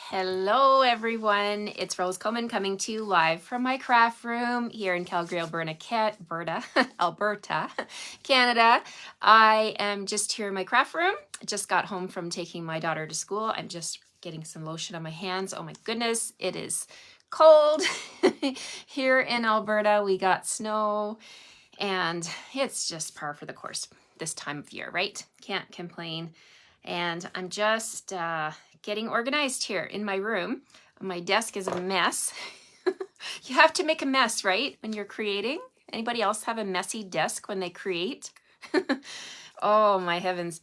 Hello everyone, it's Rose Coleman coming to you live from my craft room here in Calgary, Alberta, Canada. I am just here in my craft room. I just got home from taking my daughter to school. I'm just getting some lotion on my hands. Oh my goodness, it is cold here in Alberta. We got snow and it's just par for the course this time of year, right? Can't complain. And I'm just getting organized here in my room. My desk is a mess. You have to make a mess, right? When you're creating. Anybody else have a messy desk when they create? Oh my heavens.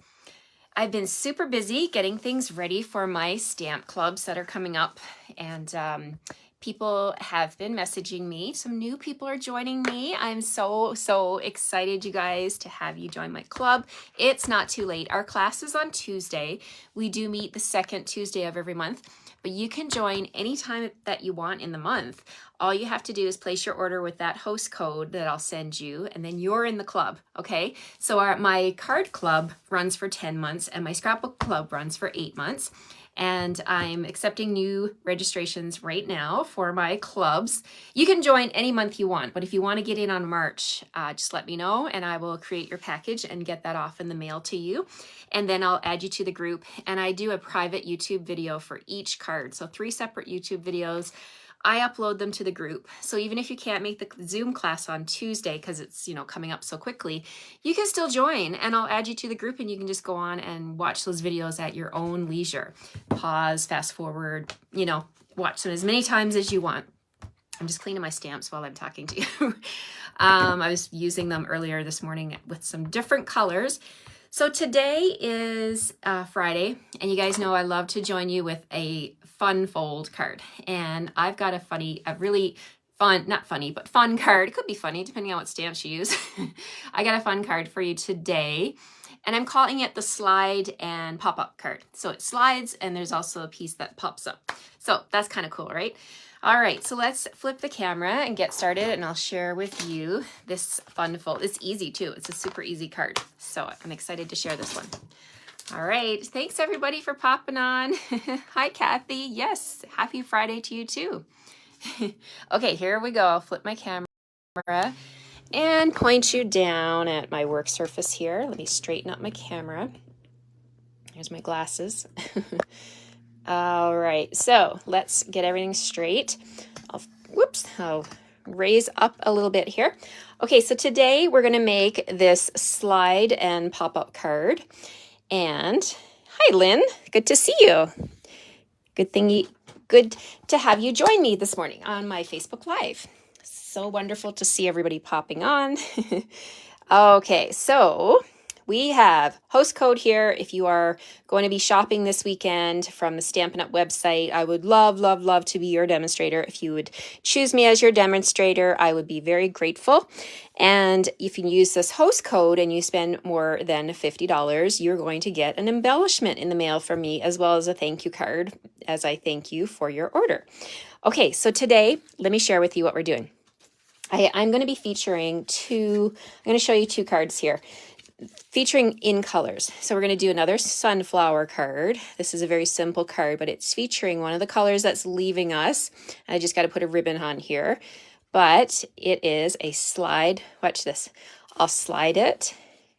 I've been super busy getting things ready for my stamp clubs that are coming up. And people have been messaging me. Some new people are joining me. I'm so excited, you guys, to have you join my club. It's not too late. Our class is on Tuesday. We do meet the second Tuesday of every month, but you can join anytime that you want in the month. All you have to do is place your order with that host code that I'll send you, and then you're in the club, okay? So my card club runs for 10 months, and my scrapbook club runs for 8 months. And I'm accepting new registrations right now for my clubs. You can join any month you want, but if you want to get in on March, just let me know and I will create your package and get that off in the mail to you. And then I'll add you to the group. And I do a private YouTube video for each card. So 3 separate YouTube videos. I upload them to the group. So even if you can't make the Zoom class on Tuesday because it's, coming up so quickly, you can still join and I'll add you to the group and you can just go on and watch those videos at your own leisure. Pause, fast forward, watch them as many times as you want. I'm just cleaning my stamps while I'm talking to you. I was using them earlier this morning with some different colors. So today is Friday, and you guys know I love to join you with a fun fold card. And I've got a really fun, not funny, but fun card. It could be funny depending on what stamps you use. I got a fun card for you today, and I'm calling it the slide and pop-up card. So it slides, and there's also a piece that pops up. So that's kind of cool, right? All right, so let's flip the camera and get started, and I'll share with you this fun fold. It's easy too. It's a super easy card. So I'm excited to share this one. All right, thanks everybody for popping on. Hi, Kathy. Yes, happy Friday to you too. Okay, here we go. I'll flip my camera and point you down at my work surface here. Let me straighten up my camera. Here's my glasses. All right, so let's get everything straight. I'll raise up a little bit here. Okay, so today we're going to make this slide and pop-up card. And hi, Lynn. Good to see you. Good to have you join me this morning on my Facebook Live. So wonderful to see everybody popping on. Okay, so we have host code here. If you are going to be shopping this weekend from the Stampin' Up! Website, I would love to be your demonstrator. If you would choose me as your demonstrator, I would be very grateful. And if you use this host code and you spend more than $50, you're going to get an embellishment in the mail from me, as well as a thank you card as I thank you for your order. Okay, so today, let me share with you what we're doing. I'm going to be featuring I'm going to show you 2 cards here, featuring in colors. So we're going to do another sunflower card. This is a very simple card, but it's featuring one of the colors that's leaving us. I just got to put a ribbon on here, but it is a slide. Watch this. I'll slide it,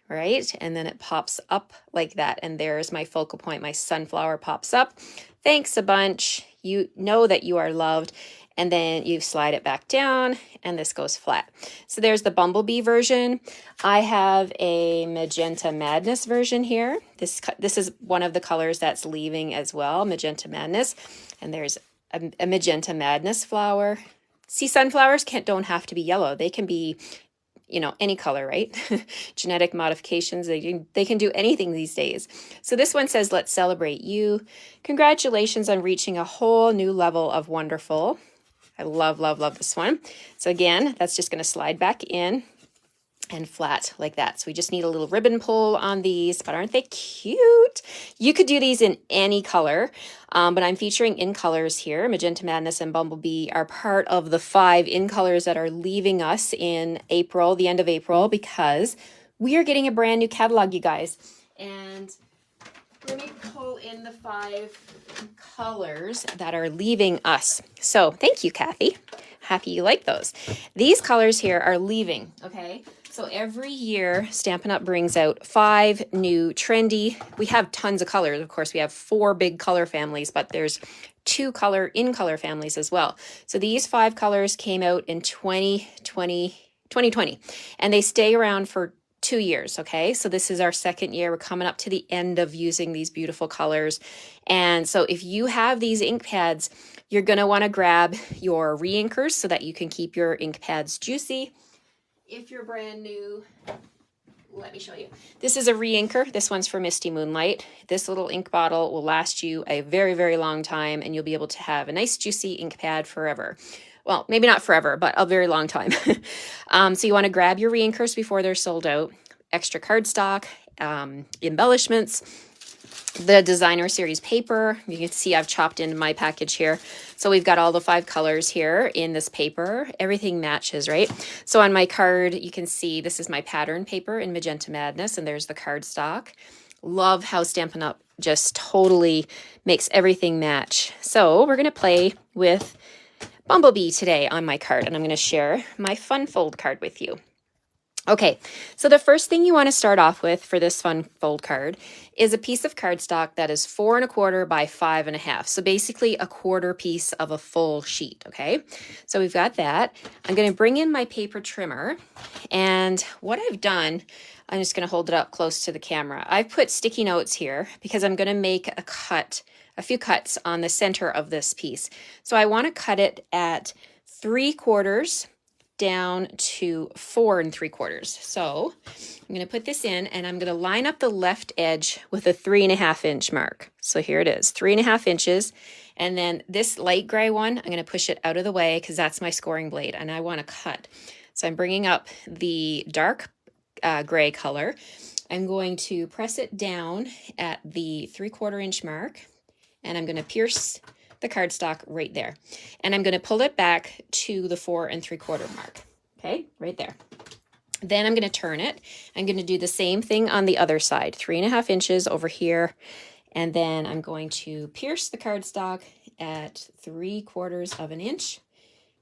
right? And then it pops up like that. And there's my focal point. My sunflower pops up. Thanks a bunch. You know that you are loved. And then you slide it back down and this goes flat. So there's the bumblebee version. I have a magenta madness version here. This is one of the colors that's leaving as well, magenta madness. And there's a magenta madness flower. See, sunflowers don't have to be yellow. They can be, any color, right? Genetic modifications, they can do anything these days. So this one says, let's celebrate you. Congratulations on reaching a whole new level of wonderful. I love this one. So again, that's just going to slide back in and flat like that. So we just need a little ribbon pull on these, but aren't they cute? You could do these in any color, but I'm featuring in colors here. Magenta Madness and Bumblebee are part of the 5 in colors that are leaving us in April, the end of April, because we are getting a brand new catalog, you guys. And let me pull in the 5 colors that are leaving us. So thank you, Kathy. Happy you like those. These colors here are leaving, okay? So every year, Stampin' Up! Brings out 5 new trendy. We have tons of colors. Of course, we have 4 big color families, but there's 2 in color families as well. So these 5 colors came out in 2020, and they stay around for 2 years, okay? So this is our 2nd year. We're coming up to the end of using these beautiful colors. And so if you have these ink pads, you're gonna wanna grab your re-inkers so that you can keep your ink pads juicy. If you're brand new, let me show you. This is a re-inker. This one's for Misty Moonlight. This little ink bottle will last you a very, very long time, and you'll be able to have a nice juicy ink pad forever. Well, maybe not forever, but a very long time. So you want to grab your re-inkers before they're sold out. Extra cardstock, embellishments, the designer series paper. You can see I've chopped into my package here. So we've got all the 5 colors here in this paper. Everything matches, right? So on my card, you can see this is my pattern paper in Magenta Madness, and there's the cardstock. Love how Stampin' Up! Just totally makes everything match. So we're going to play with Bumblebee today on my card, and I'm going to share my fun fold card with you. Okay, so the first thing you want to start off with for this fun fold card is a piece of cardstock that is 4 1/4 by 5 1/2. So basically a quarter piece of a full sheet, okay? So we've got that. I'm going to bring in my paper trimmer, and what I've done, I'm just going to hold it up close to the camera. I've put sticky notes here because I'm going to make a few cuts on the center of this piece. So I want to cut it at 3/4 down to 4 3/4. So I'm going to put this in, and I'm going to line up the left edge with a 3 1/2 inch mark. So here it is, 3 1/2 inches. And then this light gray one, I'm going to push it out of the way because that's my scoring blade and I want to cut. So I'm bringing up the dark gray color. I'm going to press it down at the 3/4 inch mark, and I'm going to pierce the cardstock right there. And I'm going to pull it back to the 4 3/4 mark. Okay, right there. Then I'm going to turn it. I'm going to do the same thing on the other side, 3 1/2 inches over here. And then I'm going to pierce the cardstock at 3/4 of an inch.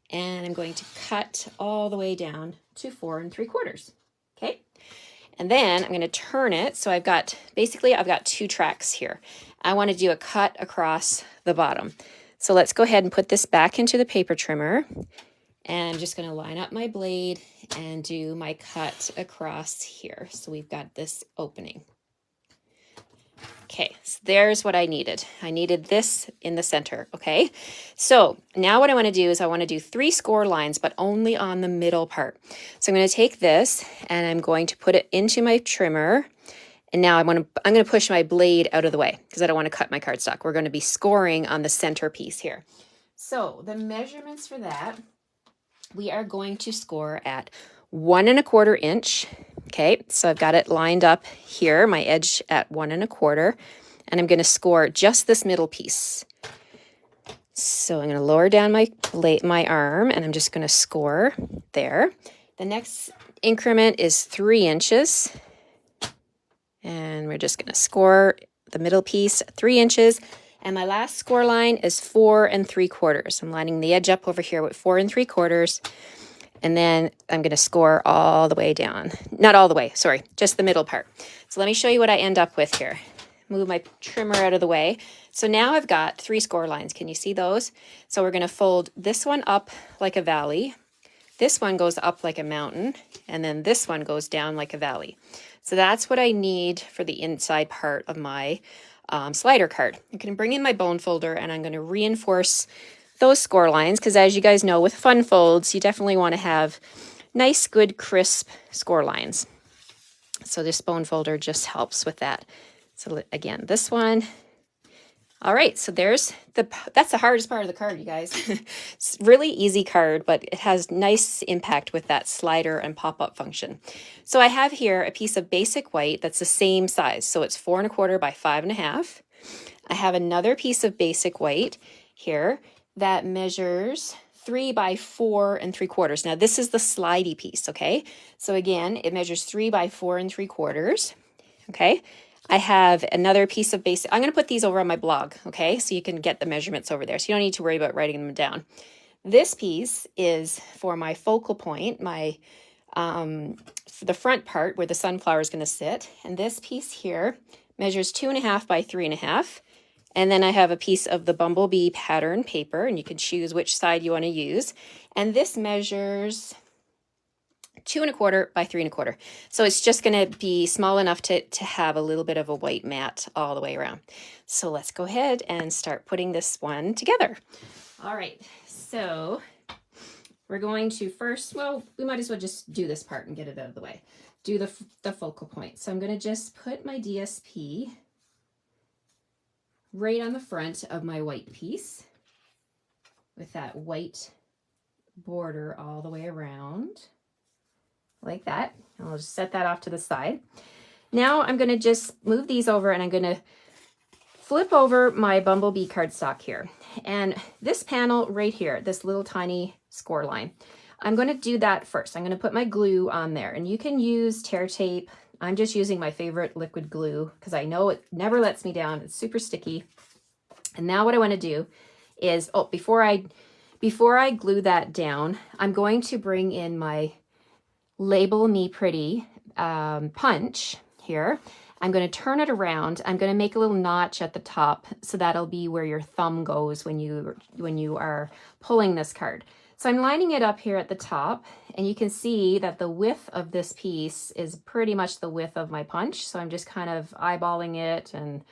And I'm going to cut all the way down to 4 3/4. Okay. And then I'm going to turn it. So I've got 2 tracks here. I want to do a cut across the bottom. So let's go ahead and put this back into the paper trimmer. And I'm just going to line up my blade and do my cut across here. So we've got this opening. Okay, so there's what I needed. I needed this in the center, okay? So now what I want to do is I want to do 3 score lines, but only on the middle part. So I'm going to take this and I'm going to put it into my trimmer. And now I'm going to push my blade out of the way because I don't want to cut my cardstock. We're going to be scoring on the center piece here. So the measurements for that, we are going to score at 1 1/4 inch. Okay, so I've got it lined up here, my edge at 1 1/4, and I'm going to score just this middle piece. So I'm going to lower down my arm, and I'm just going to score there. The next increment is 3 inches, and we're just going to score the middle piece at 3 inches. And my last score line is 4 3/4. I'm lining the edge up over here with 4 3/4. And then I'm going to score all the way down. Not all the way, sorry, just the middle part. So let me show you what I end up with here. Move my trimmer out of the way. So now I've got 3 score lines. Can you see those? So we're going to fold this one up like a valley. This one goes up like a mountain. And then this one goes down like a valley. So that's what I need for the inside part of my slider card. I'm going to bring in my bone folder, and I'm going to reinforce those score lines, because as you guys know, with fun folds, you definitely want to have nice, good, crisp score lines. So this bone folder just helps with that. So again, this one. All right, so that's the hardest part of the card, you guys. It's really easy card, but it has nice impact with that slider and pop-up function. So I have here a piece of basic white that's the same size. So it's 4 1/4 by 5 1/2. I have another piece of basic white here that measures 3 by 4 3/4. Now this is the slidey piece, okay? So again, it measures 3 by 4 3/4. Okay, I have another piece of basic, I'm going to put these over on my blog, okay? So you can get the measurements over there. So you don't need to worry about writing them down. This piece is for my focal point, my for the front part where the sunflower is going to sit. And this piece here measures 2.5 by 3.5. And then I have a piece of the bumblebee pattern paper, and you can choose which side you want to use. And this measures 2.25 by 3.25. So it's just going to be small enough to have a little bit of a white mat all the way around. So let's go ahead and start putting this one together. All right, so we're going to first, well, we might as well just do this part and get it out of the way. Do the focal point. So I'm going to just put my DSP right on the front of my white piece with that white border all the way around like that. I'll just set that off to the side. Now I'm going to just move these over, and I'm going to flip over my bumblebee cardstock here. And this panel right here, this little tiny score line, I'm going to do that first. I'm going to put my glue on there, and you can use tear tape. I'm just using my favorite liquid glue because I know it never lets me down. It's super sticky. And now what I want to do is, before I glue that down, I'm going to bring in my Label Me Pretty punch here. I'm going to turn it around. I'm going to make a little notch at the top, so that'll be where your thumb goes when you are pulling this card. So I'm lining it up here at the top, and you can see that the width of this piece is pretty much the width of my punch. So I'm just kind of eyeballing it, and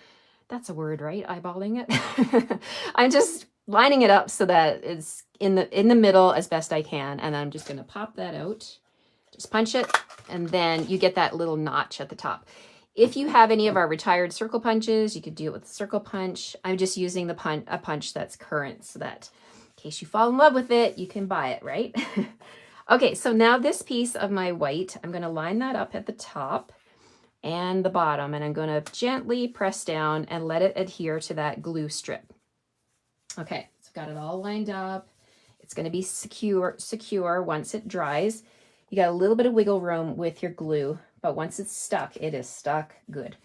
that's a word, right? Eyeballing it. I'm just lining it up so that it's in the middle as best I can, and I'm just going to pop that out. Just punch it, and then you get that little notch at the top. If you have any of our retired circle punches, you could do it with a circle punch. I'm just using a punch that's current, so that in case you fall in love with it, you can buy it, right? Okay, so now this piece of my white, I'm going to line that up at the top and the bottom, and I'm going to gently press down and let it adhere to that glue strip. Okay, so I've got it all lined up. It's going to be secure once it dries. You got a little bit of wiggle room with your glue, but once it's stuck, it is stuck good.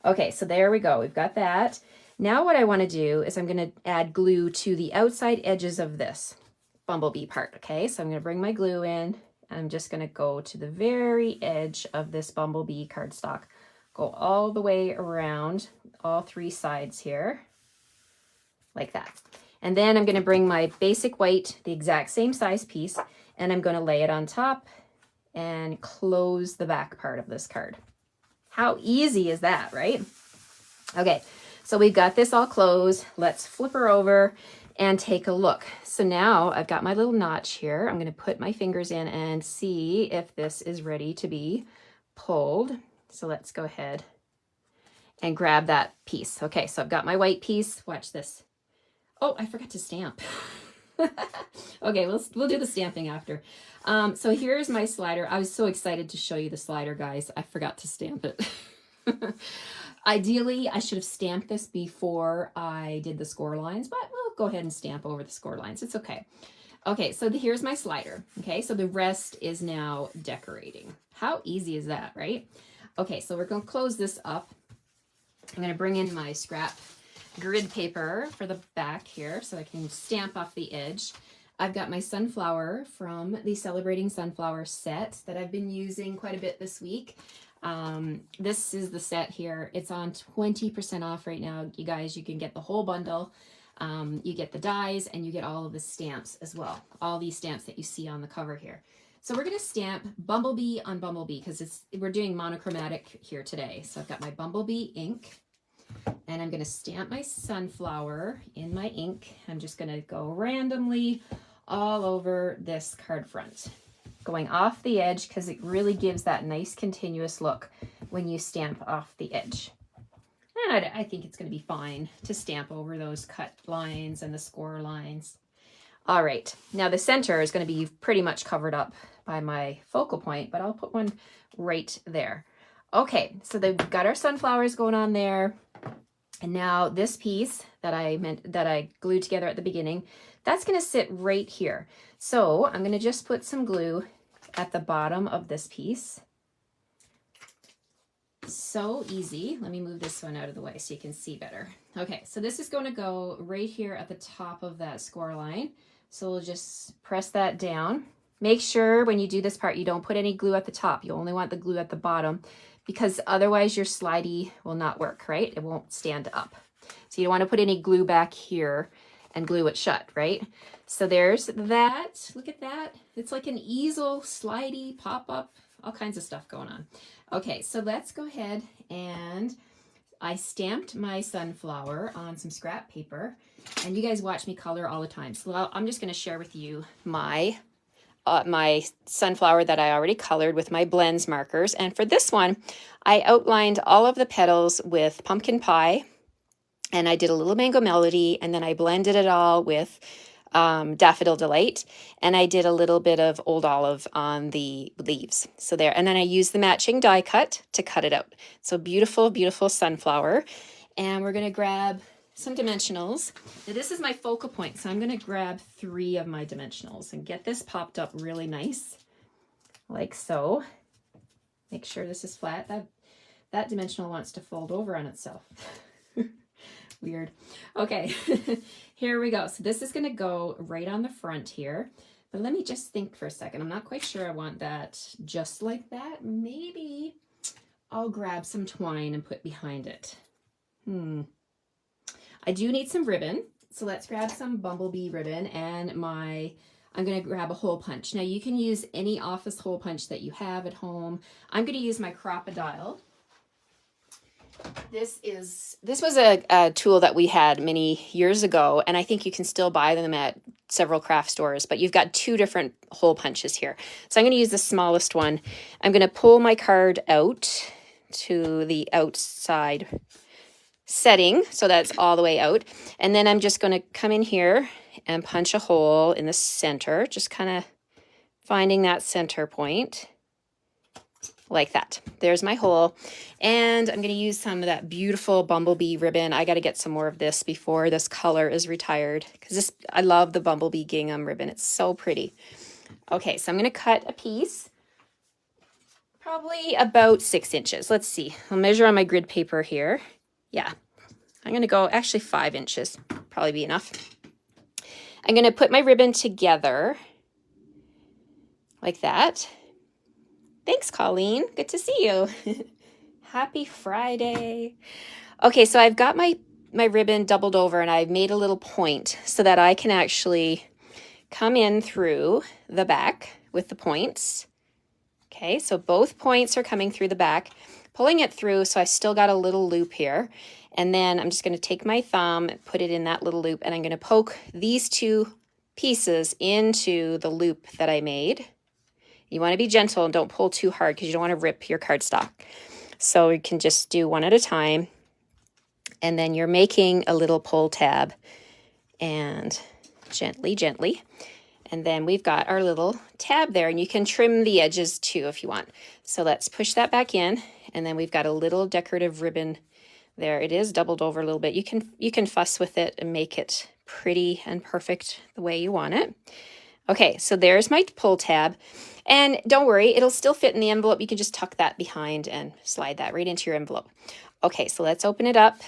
Okay, so there we go. We've got that. Now what I want to do is I'm going to add glue to the outside edges of this bumblebee part. Okay, so I'm going to bring my glue in. I'm just going to go to the very edge of this bumblebee cardstock. Go all the way around all three sides here, like that. And then I'm going to bring my basic white, the exact same size piece, and I'm going to lay it on top and close the back part of this card. How easy is that, right? Okay, so we've got this all closed. Let's flip her over and take a look. So now I've got my little notch here. I'm going to put my fingers in and see if this is ready to be pulled. So let's go ahead and grab that piece. Okay, so I've got my white piece. Watch this. Oh, I forgot to stamp. Okay, we'll do the stamping after. So here's my slider. I was so excited to show you the slider, guys. I forgot to stamp it. Ideally, I should have stamped this before I did the score lines, but we'll go ahead and stamp over the score lines. It's okay. Okay, so here's my slider. Okay, so the rest is now decorating. How easy is that, right? Okay, so we're going to close this up. I'm going to bring in my scrap grid paper for the back here so I can stamp off the edge. I've got my sunflower from the Celebrating Sunflower set that I've been using quite a bit this week. This is the set here. It's on 20% off right now. You guys, you can get the whole bundle. You get the dies and you get all of the stamps as well. All these stamps that you see on the cover here. So we're going to stamp Bumblebee on Bumblebee because we're doing monochromatic here today. So I've got my Bumblebee ink. And I'm going to stamp my sunflower in my ink. I'm just going to go randomly all over this card front, going off the edge because it really gives that nice continuous look when you stamp off the edge. And I think it's going to be fine to stamp over those cut lines and the score lines. All right, now the center is going to be pretty much covered up by my focal point, but I'll put one right there. Okay, so they've got our sunflowers going on there. And now this piece that I glued together at the beginning, that's going to sit right here. So I'm going to just put some glue at the bottom of this piece. So easy. Let me move this one out of the way so you can see better. Okay, so this is going to go right here at the top of that score line. So we'll just press that down. Make sure when you do this part, you don't put any glue at the top. You only want the glue at the bottom because otherwise your slidey will not work, right? It won't stand up. So you don't want to put any glue back here and glue it shut, right? So there's that. Look at that. It's like an easel, slidey, pop-up, all kinds of stuff going on. Okay, so let's go ahead, and I stamped my sunflower on some scrap paper, and you guys watch me color all the time. So I'm just going to share with you my my sunflower that I already colored with my blends markers. And for this one, I outlined all of the petals with pumpkin pie, and I did a little mango melody, and then I blended it all with Daffodil Delight, and I did a little bit of Old Olive on the leaves. So there, and then I used the matching die cut to cut it out. So beautiful, beautiful sunflower. And we're gonna grab some dimensionals. Now this is my focal point, so I'm gonna grab 3 of my dimensionals and get this popped up really nice, like so. Make sure this is flat. That dimensional wants to fold over on itself. Weird. Okay, here we go. So this is going to go right on the front here. But let me just think for a second. I'm not quite sure I want that just like that. Maybe I'll grab some twine and put behind it. I do need some ribbon. So let's grab some bumblebee ribbon, and I'm going to grab a hole punch. Now you can use any office hole punch that you have at home. I'm going to use my Crocodile. This was a tool that we had many years ago, and I think you can still buy them at several craft stores, but you've got 2 different hole punches here. So I'm going to use the smallest one. I'm going to pull my card out to the outside setting, so that's all the way out. And then I'm just going to come in here and punch a hole in the center, just kind of finding that center point. Like that. There's my hole. And I'm going to use some of that beautiful bumblebee ribbon. I got to get some more of this before this color is retired, because I love the bumblebee gingham ribbon. It's so pretty. Okay, so I'm going to cut a piece, probably about 6 inches. Let's see. I'll measure on my grid paper here. Yeah, I'm going to go actually 5 inches. Probably be enough. I'm going to put my ribbon together like that. Thanks, Colleen. Good to see you. Happy Friday. Okay, so I've got my ribbon doubled over, and I've made a little point so that I can actually come in through the back with the points. Okay, so both points are coming through the back, pulling it through, so I still got a little loop here. And then I'm just going to take my thumb, put it in that little loop, and I'm going to poke these 2 pieces into the loop that I made. You want to be gentle and don't pull too hard because you don't want to rip your cardstock. So you can just do one at a time. And then you're making a little pull tab, and gently, gently. And then we've got our little tab there, and you can trim the edges too if you want. So let's push that back in, and then we've got a little decorative ribbon there. It is doubled over a little bit. You can fuss with it and make it pretty and perfect the way you want it. Okay, so there's my pull tab. And don't worry, it'll still fit in the envelope. You can just tuck that behind and slide that right into your envelope. Okay, so let's open it up.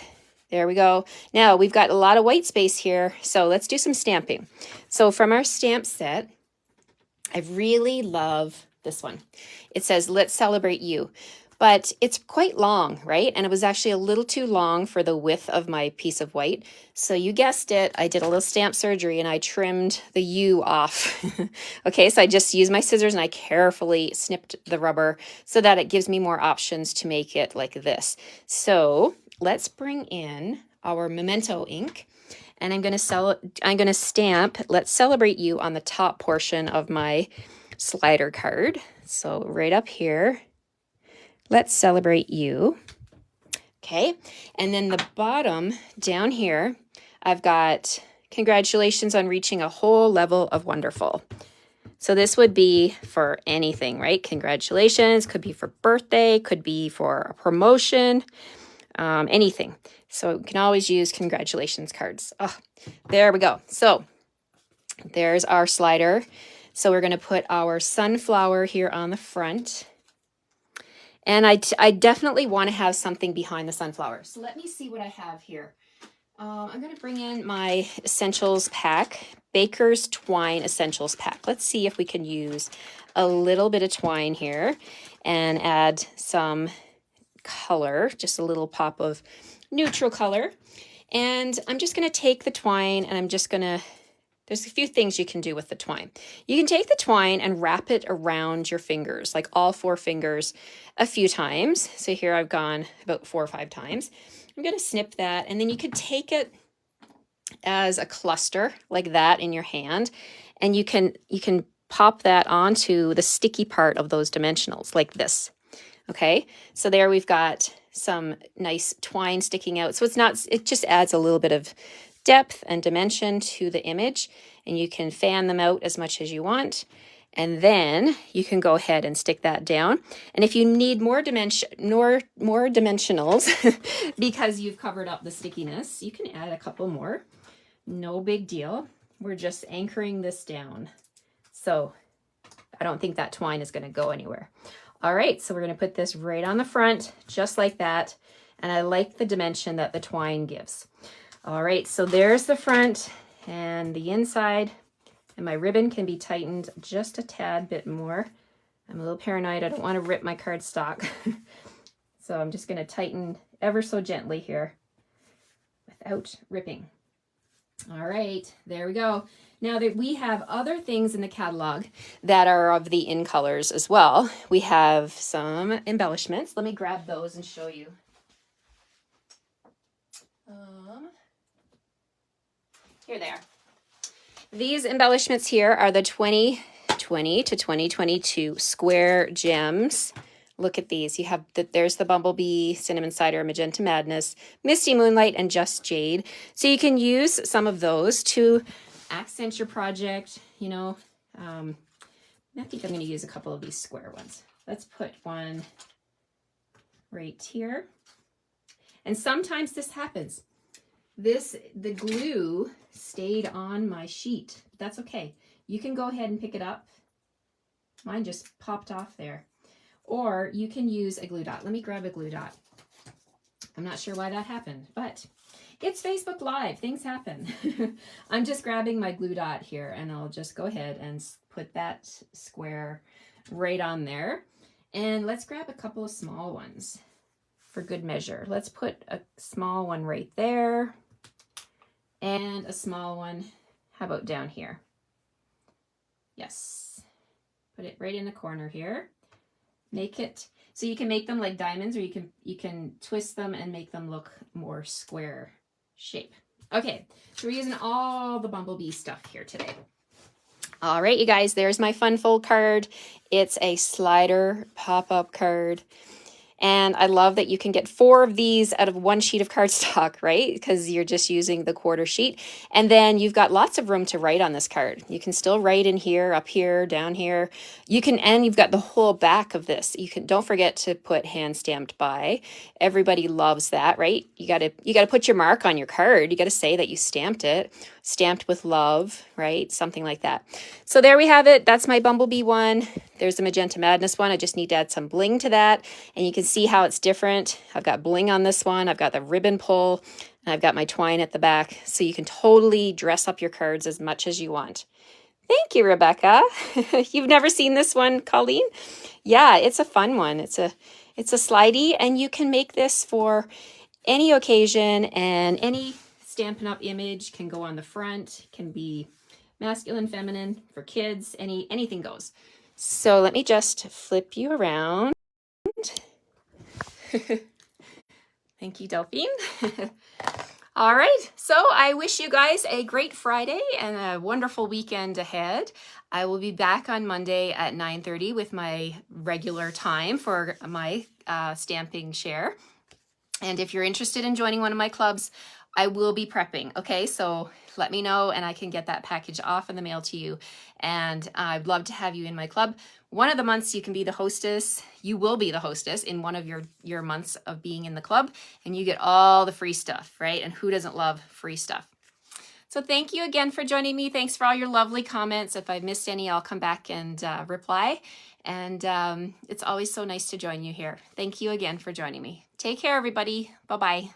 There we go. Now we've got a lot of white space here, so let's do some stamping. So from our stamp set, I really love this one. It says, "Let's celebrate you." But it's quite long, right? And it was actually a little too long for the width of my piece of white. So you guessed it, I did a little stamp surgery and I trimmed the U off. Okay, so I just used my scissors and I carefully snipped the rubber so that it gives me more options to make it like this. So let's bring in our Memento ink, and I'm gonna stamp "Let's Celebrate You" on the top portion of my slider card. So right up here. "Let's celebrate you." Okay, and then the bottom down here, I've got "Congratulations on reaching a whole level of wonderful." So this would be for anything, right? Congratulations, could be for birthday, could be for a promotion, anything. So you can always use congratulations cards. Oh, there we go. So there's our slider. So we're going to put our sunflower here on the front. And I definitely want to have something behind the sunflower. So let me see what I have here. I'm going to bring in my essentials pack, Baker's Twine Essentials Pack. Let's see if we can use a little bit of twine here and add some color, just a little pop of neutral color. And I'm just going to take the twine and I'm just going to, there's a few things you can do with the twine. You can take the twine and wrap it around your fingers, like all 4 fingers a few times. So here I've gone about 4 or 5 times. I'm going to snip that, and then you could take it as a cluster like that in your hand, and you can pop that onto the sticky part of those dimensionals like this. Okay, so there we've got some nice twine sticking out. So it just adds a little bit of depth and dimension to the image, and you can fan them out as much as you want. And then you can go ahead and stick that down. And if you need more dimensionals because you've covered up the stickiness, you can add a couple more. No big deal. We're just anchoring this down. So I don't think that twine is going to go anywhere. All right, so we're going to put this right on the front, just like that. And I like the dimension that the twine gives. All right, so there's the front and the inside. And my ribbon can be tightened just a tad bit more. I'm a little paranoid. I don't want to rip my cardstock. So I'm just going to tighten ever so gently here without ripping. All right, there we go. Now that we have other things in the catalog that are of the in colors as well. We have some embellishments. Let me grab those and show you. Here they are. These embellishments here are the 2020 to 2022 square gems. Look at these. You have there's the Bumblebee, Cinnamon Cider, Magenta Madness, Misty Moonlight, and Just Jade. So you can use some of those to accent your project. You know, I think I'm going to use a couple of these square ones. Let's put one right here. And sometimes this happens. The glue stayed on my sheet. That's okay. You can go ahead and pick it up. Mine just popped off there. Or you can use a glue dot. Let me grab a glue dot. I'm not sure why that happened, but it's Facebook Live. Things happen. I'm just grabbing my glue dot here, and I'll just go ahead and put that square right on there. And let's grab a couple of small ones for good measure. Let's put a small one right there. And a small one, how about down here? Yes, put it right in the corner here. Make it, so you can make them like diamonds, or you can twist them and make them look more square shape. Okay, so we're using all the Bumblebee stuff here today. All right, you guys, there's my Fun Fold card. It's a slider pop-up card. And I love that you can get 4 of these out of 1 sheet of cardstock, right? Because you're just using the quarter sheet. And then you've got lots of room to write on this card. You can still write in here, up here, down here. You can, and you've got the whole back of this. You can, don't forget to put hand stamped by. Everybody loves that, right? You gotta put your mark on your card. You gotta say that you stamped it. Stamped with love, right? Something like that. So there we have it. That's my Bumblebee one. There's the Magenta Madness one. I just need to add some bling to that. And you can see how it's different. I've got bling on this one. I've got the ribbon pull, and I've got my twine at the back. So you can totally dress up your cards as much as you want. Thank you, Rebecca. You've never seen this one, Colleen? Yeah, it's a fun one. It's a slidey, and you can make this for any occasion, and any Stampin' Up! Image can go on the front, can be masculine, feminine, for kids, anything goes. So let me just flip you around. Thank you, Delphine. All right, so I wish you guys a great Friday and a wonderful weekend ahead. I will be back on Monday at 9:30 with my regular time for my stamping share. And if you're interested in joining one of my clubs, I will be prepping, okay? So let me know and I can get that package off in the mail to you. And I'd love to have you in my club. One of the months you can be the hostess. You will be the hostess in one of your months of being in the club, and you get all the free stuff, right? And who doesn't love free stuff? So thank you again for joining me. Thanks for all your lovely comments. If I missed any, I'll come back and reply. And it's always so nice to join you here. Thank you again for joining me. Take care, everybody. Bye-bye.